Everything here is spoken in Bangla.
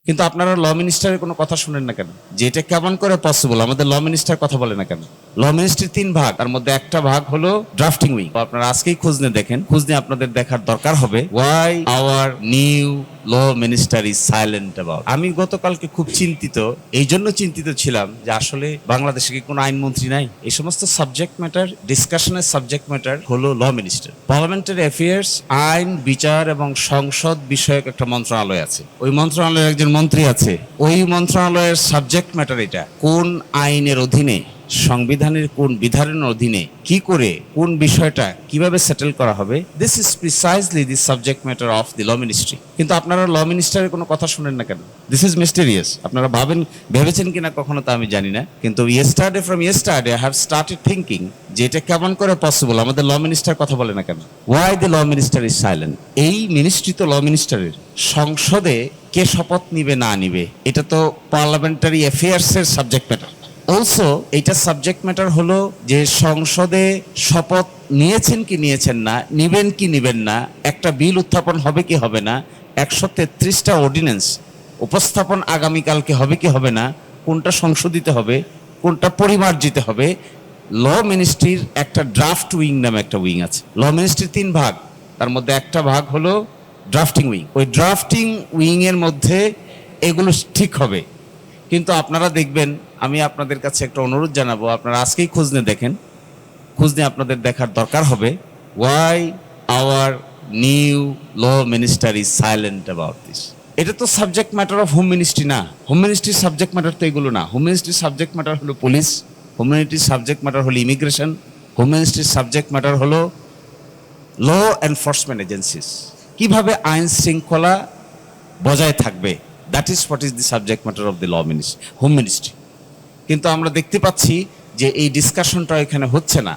কিন্তু আপনারা ল মিনিস্টারের কোনো কথা শুনেন না কেন? যে এটা কেমন করে পসিবল? আমাদের ল মিনিস্টার কথা বলে না কেন? ল মিনিস্ট্রির 3 ভাগ, তার মধ্যে একটা ভাগ হলো ড্রাফটিং উইং। আপনারা আজকেই খোঁজ নিয়ে দেখেন, খোঁজ নিয়ে আপনাদের দেখার দরকার হবে why our new law minister is silent about. আমি গতকালকে খুব চিন্তিত, এই জন্য চিন্তিত ছিলাম যে আসলে বাংলাদেশে কি কোনো আইনমন্ত্রী নাই? এই সমস্ত সাবজেক্ট ম্যাটার, ডিসকাশনের সাবজেক্ট ম্যাটার হলো ল মিনিস্টার। পার্লামেন্টারি অ্যাফেয়ার্স, আইন, বিচার এবং সংসদ বিষয়ক একটা মন্ত্রণালয় আছে। ওই মন্ত্রণালয়ের একজন মন্ত্রী আছে, ওই মন্ত্রণালয়ের সাবজেক্ট ম্যাটার এটা। কোন আইনের অধীনে, সংবিধানের কোন বিধানের অধীনে কি করে কোন বিষয়টা কিভাবে সেটেল করা হবে, this is precisely the subject matter of the law ministry. কিন্তু আপনারা ল মিনিস্টারের কোনো কথা শুনেন না কেন? This is mysterious. আপনারা ভেবেছেন কিনা কখনো তা আমি জানি না, কিন্তু from yesterday I have started thinking যে এটা কেমন করে পসিবল? আমাদের ল মিনিস্টার কথা বলে না কেন? Why the law minister is silent? এই মিনিস্ট্রি তো ল মিনিস্টারের। সংসদে কে শপথ নিবে না নিবে এটা তো পার্লামেন্টারি অ্যাফেয়ার্সের সাবজেক্ট ম্যাটার। অলসো এইটা সাবজেক্ট ম্যাটার হলো যে সংসদে শপথ নিয়েছেন কি নিয়েছেন না, নিবেন কি নিবেন না, একটা বিল উত্থাপন হবে কি হবে না, 133টা অর্ডিন্যান্স উপস্থাপন আগামীকালকে হবে কি হবে না, কোনটা সংশোধিত হবে, কোনটা পরিমার্জিত হবে। ল মিনিস্ট্রির একটা ড্রাফট উইং নামে একটা উইং আছে। ল মিনিস্ট্রির 3 ভাগ, তার মধ্যে একটা ভাগ হলো ড্রাফটিং উইং। ওই ড্রাফটিং উইং এর মধ্যে এগুলো ঠিক হবে। কিন্তু আপনারা দেখবেন, আমি আপনাদের কাছে একটা অনুরোধ জানাবো, আপনারা আজকেই খোঁজ নিয়ে দেখেন, খোঁজ নিয়ে আপনাদের দেখার দরকার হবে why our new law minister is silent about this. এটা তো subject matter of home ministry না। হোম মিনিস্ট্রির সাবজেক্ট ম্যাটার তো এগুলো না। হোম মিনিস্ট্রির সাবজেক্ট ম্যাটার হলো পুলিশ, হোম মিনিস্ট্রির সাবজেক্ট ম্যাটার হলো ইমিগ্রেশন, হোম মিনিস্ট্রির সাবজেক্ট ম্যাটার হলো ল এনফোর্সমেন্ট এজেন্সিস। কিভাবে আইন শৃঙ্খলা বজায় থাকবে, that is what is the subject matter of the law ministry, home ministry. কিন্তু আমরা দেখতে পাচ্ছি যে এই ডিসকাশনটা এখানে হচ্ছে না।